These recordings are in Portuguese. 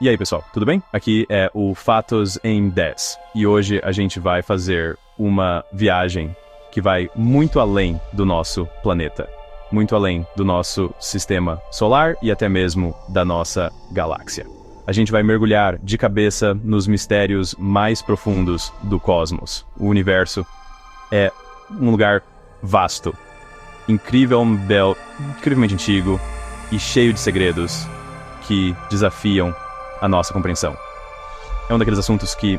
E aí, pessoal, tudo bem? Aqui é o Fatos em 10. E hoje a gente vai fazer uma viagem que vai muito além do nosso planeta. Muito além do nosso sistema solar e até mesmo da nossa galáxia. A gente vai mergulhar de cabeça nos mistérios mais profundos do cosmos. O universo é um lugar vasto, incrivelmente antigo e cheio de segredos que desafiam a nossa compreensão. É um daqueles assuntos que,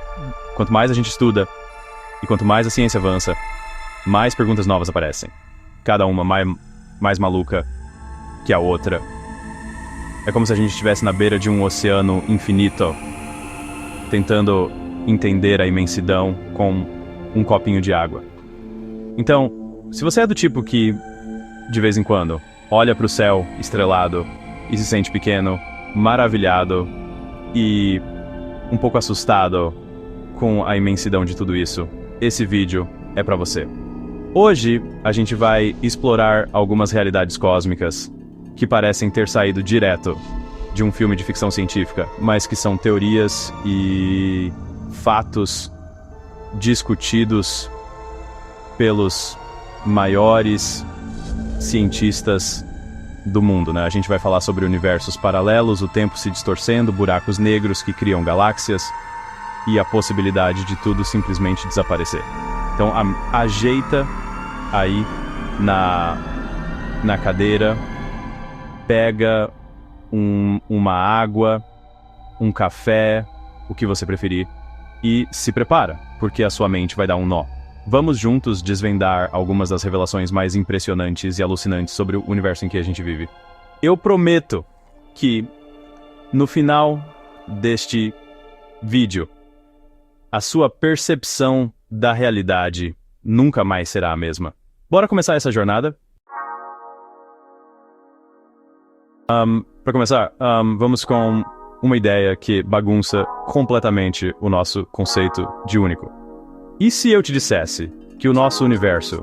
quanto mais a gente estuda e quanto mais a ciência avança, mais perguntas novas aparecem. Cada uma mais maluca que a outra. É como se a gente estivesse na beira de um oceano infinito, tentando entender a imensidão com um copinho de água. Então, se você é do tipo que, de vez em quando, olha para o céu estrelado e se sente pequeno, maravilhado e um pouco assustado com a imensidão de tudo isso, esse vídeo é para você. Hoje, a gente vai explorar algumas realidades cósmicas que parecem ter saído direto de um filme de ficção científica, mas que são teorias e fatos discutidos pelos maiores cientistas do mundo, né? A gente vai falar sobre universos paralelos, o tempo se distorcendo, buracos negros que criam galáxias e a possibilidade de tudo simplesmente desaparecer. Então, ajeita aí na cadeira, pega uma água, um café, o que você preferir, e se prepara, porque a sua mente vai dar um nó. Vamos juntos desvendar algumas das revelações mais impressionantes e alucinantes sobre o universo em que a gente vive. Eu prometo que, no final deste vídeo, a sua percepção da realidade nunca mais será a mesma. Bora começar essa jornada? Para começar, vamos com uma ideia que bagunça completamente o nosso conceito de único. E se eu te dissesse que o nosso universo,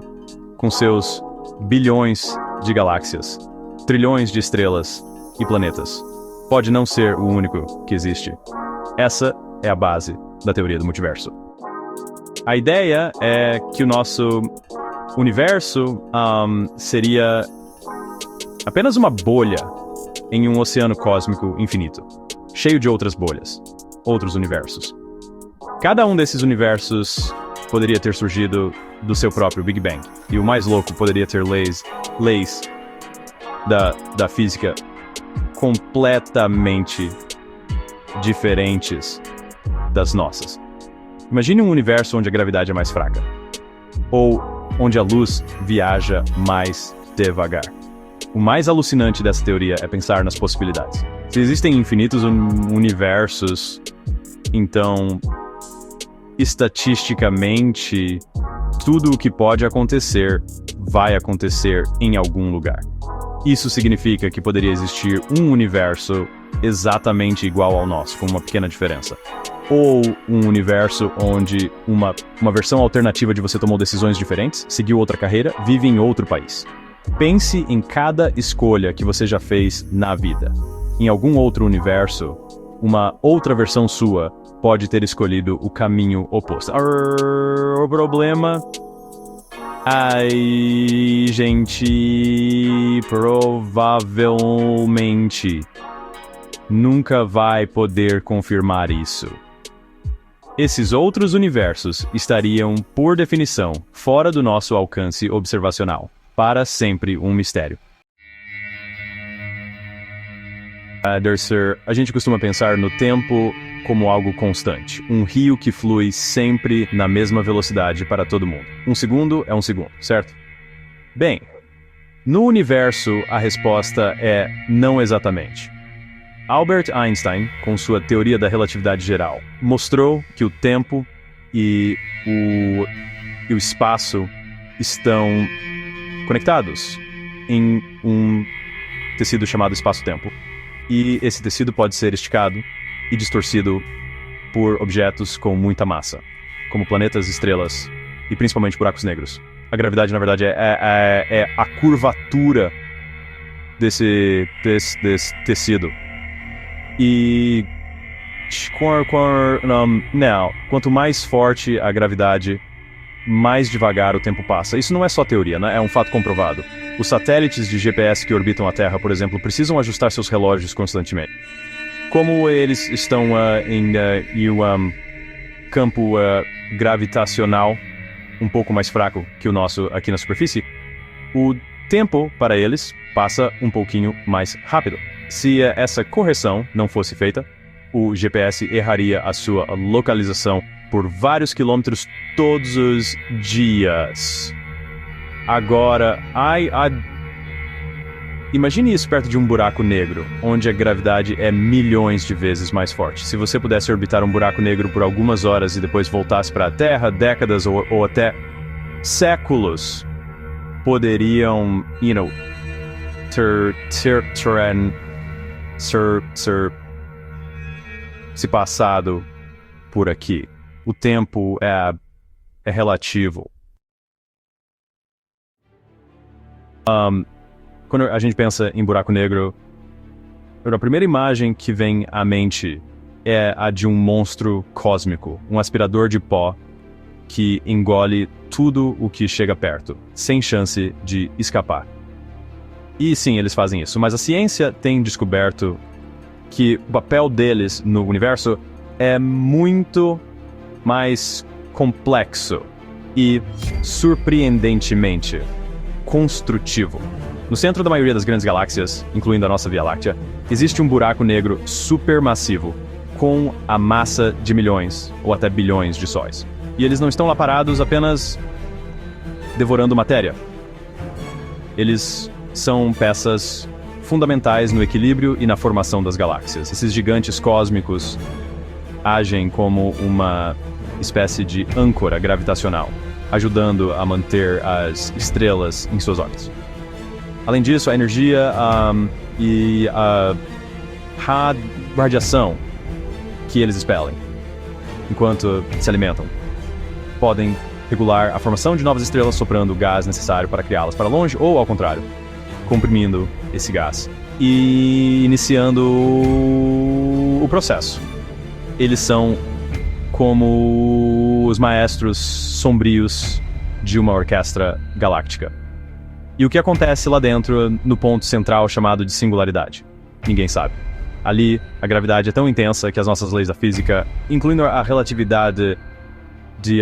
com seus bilhões de galáxias, trilhões de estrelas e planetas, pode não ser o único que existe? Essa é a base da teoria do multiverso. A ideia é que o nosso universo seria apenas uma bolha em um oceano cósmico infinito, cheio de outras bolhas, outros universos. Cada um desses universos poderia ter surgido do seu próprio Big Bang. E o mais louco poderia ter leis da física completamente diferentes das nossas. Imagine um universo onde a gravidade é mais fraca. Ou onde a luz viaja mais devagar. O mais alucinante dessa teoria é pensar nas possibilidades. Se existem infinitos universos, então, estatisticamente, tudo o que pode acontecer vai acontecer em algum lugar. Isso significa que poderia existir um universo exatamente igual ao nosso, com uma pequena diferença. Ou um universo onde uma versão alternativa de você tomou decisões diferentes, seguiu outra carreira, vive em outro país. Pense em cada escolha que você já fez na vida. Em algum outro universo, uma outra versão sua pode ter escolhido o caminho oposto. O problema... gente provavelmente nunca vai poder confirmar isso. Esses outros universos estariam, por definição, fora do nosso alcance observacional. Para sempre um mistério. A gente costuma pensar no tempo como algo constante. Um rio que flui sempre na mesma velocidade para todo mundo. Um segundo é um segundo, certo? Bem, no universo a resposta é não exatamente. Albert Einstein, com sua teoria da relatividade geral, mostrou que o tempo e o espaço estão conectados em um tecido chamado espaço-tempo. E esse tecido pode ser esticado e distorcido por objetos com muita massa, como planetas, estrelas e principalmente buracos negros. A gravidade, na verdade, é a curvatura desse tecido. E Não, quanto mais forte a gravidade, mais devagar o tempo passa. Isso não é só teoria, né? É um fato comprovado. Os satélites de GPS que orbitam a Terra, por exemplo, precisam ajustar seus relógios constantemente. Como eles estão em um campo gravitacional um pouco mais fraco que o nosso aqui na superfície, o tempo para eles passa um pouquinho mais rápido. Se essa correção não fosse feita, o GPS erraria a sua localização por vários quilômetros todos os dias. Agora, imagine isso perto de um buraco negro, onde a gravidade é milhões de vezes mais forte. Se você pudesse orbitar um buraco negro por algumas horas e depois voltasse para a Terra, décadas ou até séculos poderiam, se passado por aqui. O tempo é relativo. Quando a gente pensa em buraco negro, a primeira imagem que vem à mente é a de um monstro cósmico, um aspirador de pó que engole tudo o que chega perto, sem chance de escapar. E sim, eles fazem isso, mas a ciência tem descoberto que o papel deles no universo é muito mais complexo e surpreendentemente construtivo. No centro da maioria das grandes galáxias, incluindo a nossa Via Láctea, existe um buraco negro supermassivo com a massa de milhões ou até bilhões de sóis. E eles não estão lá parados apenas devorando matéria. Eles são peças fundamentais no equilíbrio e na formação das galáxias. Esses gigantes cósmicos agem como uma espécie de âncora gravitacional, ajudando a manter as estrelas em suas órbitas. Além disso, a energia e a radiação que eles expelem enquanto se alimentam podem regular a formação de novas estrelas soprando o gás necessário para criá-las para longe ou, ao contrário, comprimindo esse gás e iniciando o processo. Eles são como os maestros sombrios de uma orquestra galáctica. E o que acontece lá dentro, no ponto central chamado de singularidade? Ninguém sabe. Ali, a gravidade é tão intensa que as nossas leis da física, incluindo a relatividade de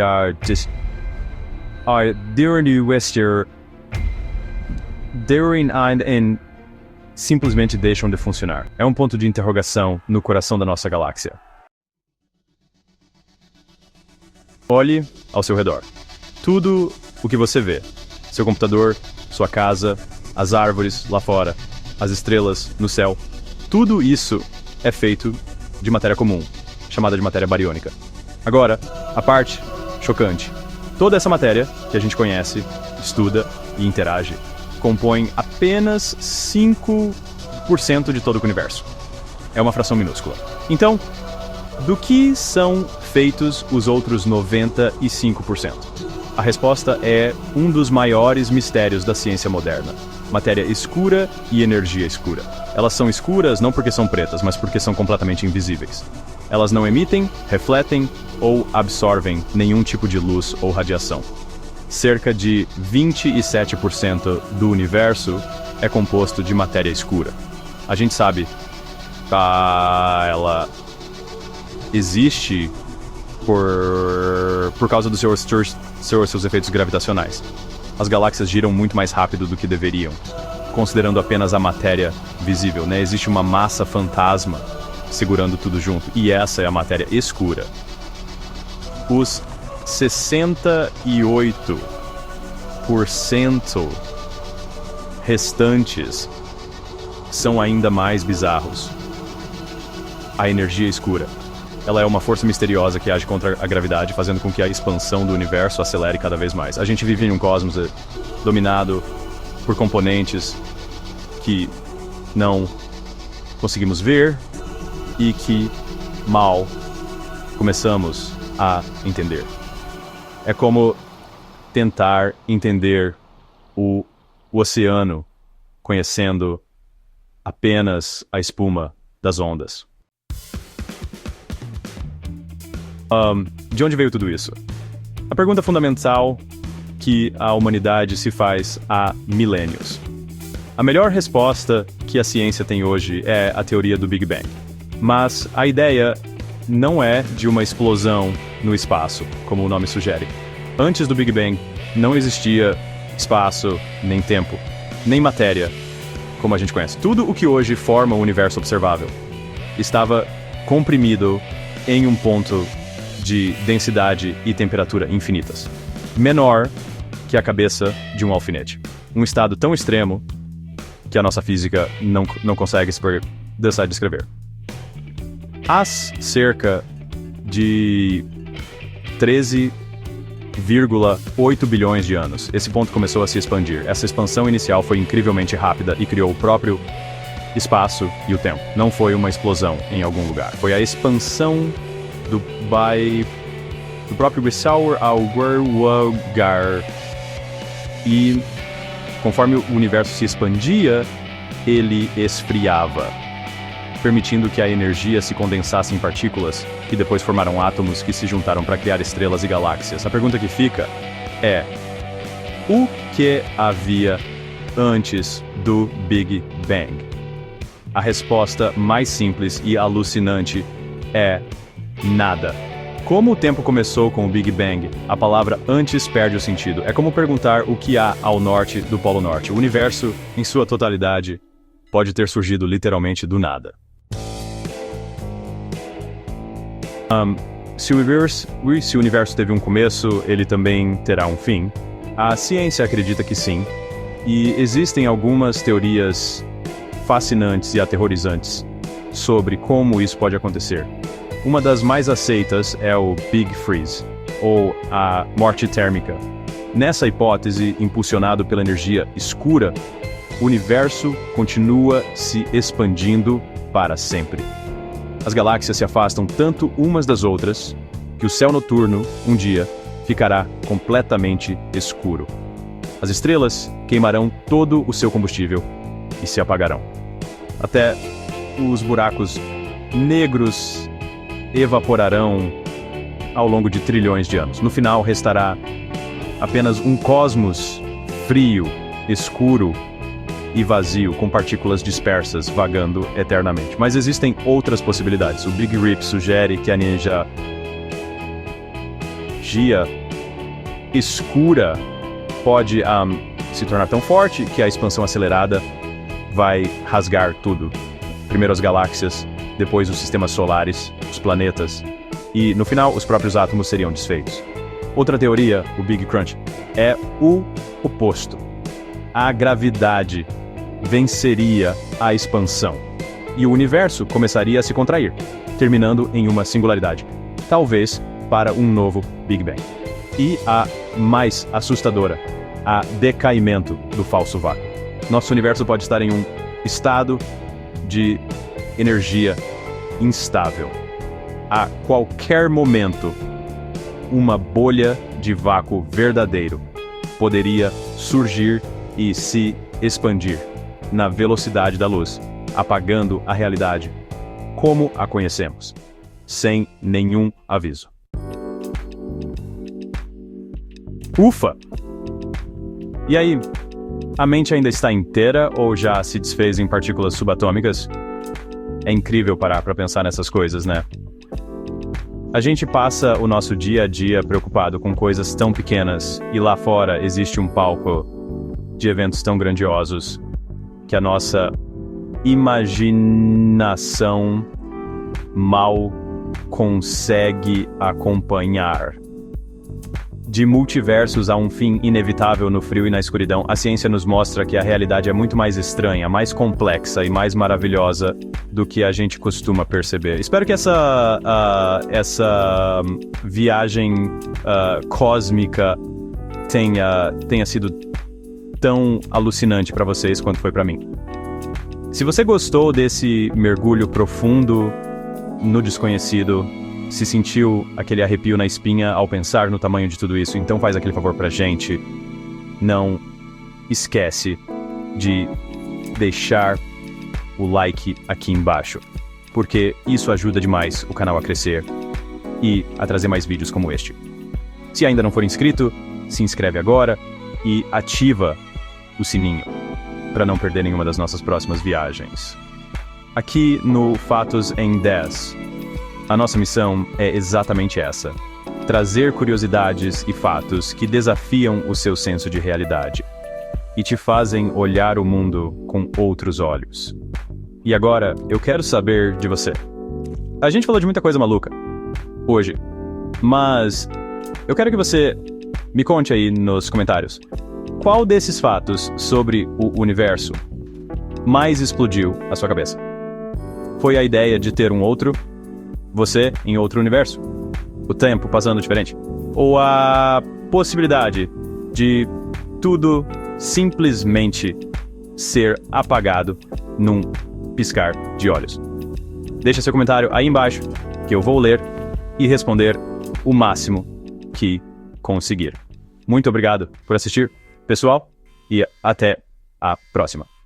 simplesmente deixam de funcionar. É um ponto de interrogação no coração da nossa galáxia. Olhe ao seu redor. Tudo o que você vê, seu computador, sua casa, as árvores lá fora, as estrelas no céu, tudo isso é feito de matéria comum, chamada de matéria bariônica. Agora, a parte chocante. Toda essa matéria que a gente conhece, estuda e interage, compõe apenas 5% de todo o universo. É uma fração minúscula. Então, do que são feitos os outros 95%? A resposta é um dos maiores mistérios da ciência moderna. Matéria escura e energia escura. Elas são escuras não porque são pretas, mas porque são completamente invisíveis. Elas não emitem, refletem ou absorvem nenhum tipo de luz ou radiação. Cerca de 27% do universo é composto de matéria escura. A gente sabe que ela existe por causa dos seus efeitos gravitacionais. As galáxias giram muito mais rápido do que deveriam, considerando apenas a matéria visível, né? Existe uma massa fantasma segurando tudo junto, e essa é a matéria escura. Os 68% restantes são ainda mais bizarros. A energia escura. Ela é uma força misteriosa que age contra a gravidade, fazendo com que a expansão do universo acelere cada vez mais. A gente vive em um cosmos dominado por componentes que não conseguimos ver e que mal começamos a entender. É como tentar entender o oceano conhecendo apenas a espuma das ondas. De onde veio tudo isso? A pergunta fundamental que a humanidade se faz há milênios. A melhor resposta que a ciência tem hoje é a teoria do Big Bang. Mas a ideia não é de uma explosão no espaço, como o nome sugere. Antes do Big Bang, não existia espaço, nem tempo, nem matéria, como a gente conhece. Tudo o que hoje forma o universo observável estava comprimido em um ponto de densidade e temperatura infinitas, menor que a cabeça de um alfinete. Um estado tão extremo que a nossa física não consegue se deixar de descrever. Há cerca de 13,8 bilhões de anos, esse ponto começou a se expandir. Essa expansão inicial foi incrivelmente rápida e criou o próprio espaço e o tempo. Não foi uma explosão em algum lugar. Foi a expansão do próprio Bissauer ao lugar. E conforme o universo se expandia, ele esfriava, permitindo que a energia se condensasse em partículas que depois formaram átomos que se juntaram para criar estrelas e galáxias. A pergunta que fica é: o que havia antes do Big Bang? A resposta mais simples e alucinante é nada. Como o tempo começou com o Big Bang, a palavra antes perde o sentido. É como perguntar o que há ao norte do Polo Norte. O universo, em sua totalidade, pode ter surgido literalmente do nada. Se o universo teve um começo, ele também terá um fim. A ciência acredita que sim, e existem algumas teorias fascinantes e aterrorizantes sobre como isso pode acontecer. Uma das mais aceitas é o Big Freeze, ou a morte térmica. Nessa hipótese, impulsionado pela energia escura, o universo continua se expandindo para sempre. As galáxias se afastam tanto umas das outras que o céu noturno, um dia, ficará completamente escuro. As estrelas queimarão todo o seu combustível e se apagarão. Até os buracos negros evaporarão ao longo de trilhões de anos. No final, restará apenas um cosmos frio, escuro e vazio, com partículas dispersas vagando eternamente. Mas existem outras possibilidades. O Big Rip sugere que a energia escura pode se tornar tão forte que a expansão acelerada vai rasgar tudo. Primeiro as galáxias, depois os sistemas solares, os planetas, e no final os próprios átomos seriam desfeitos. Outra teoria, o Big Crunch, é o oposto. A gravidade venceria a expansão e o universo começaria a se contrair, terminando em uma singularidade, talvez para um novo Big Bang. E a mais assustadora, a decaimento do falso vácuo. Nosso universo pode estar em um estado de energia instável. A qualquer momento, uma bolha de vácuo verdadeiro poderia surgir e se expandir na velocidade da luz, apagando a realidade como a conhecemos, sem nenhum aviso. Ufa! E aí, a mente ainda está inteira ou já se desfez em partículas subatômicas? É incrível parar para pensar nessas coisas, né? A gente passa o nosso dia a dia preocupado com coisas tão pequenas e lá fora existe um palco de eventos tão grandiosos que a nossa imaginação mal consegue acompanhar. De multiversos a um fim inevitável no frio e na escuridão, a ciência nos mostra que a realidade é muito mais estranha, mais complexa e mais maravilhosa do que a gente costuma perceber. Espero que essa viagem cósmica tenha sido tão alucinante para vocês quanto foi para mim. Se você gostou desse mergulho profundo no desconhecido, se sentiu aquele arrepio na espinha ao pensar no tamanho de tudo isso, então faz aquele favor pra gente. Não esquece de deixar o like aqui embaixo, porque isso ajuda demais o canal a crescer e a trazer mais vídeos como este. Se ainda não for inscrito, se inscreve agora e ativa o sininho para não perder nenhuma das nossas próximas viagens. Aqui no Fatos em 10, a nossa missão é exatamente essa: trazer curiosidades e fatos que desafiam o seu senso de realidade e te fazem olhar o mundo com outros olhos. E agora, eu quero saber de você. A gente falou de muita coisa maluca hoje, mas eu quero que você me conte aí nos comentários qual desses fatos sobre o universo mais explodiu a sua cabeça. Foi a ideia de ter um outro você em outro universo? O tempo passando diferente? Ou a possibilidade de tudo simplesmente ser apagado num piscar de olhos? Deixa seu comentário aí embaixo, que eu vou ler e responder o máximo que conseguir. Muito obrigado por assistir, pessoal, e até a próxima.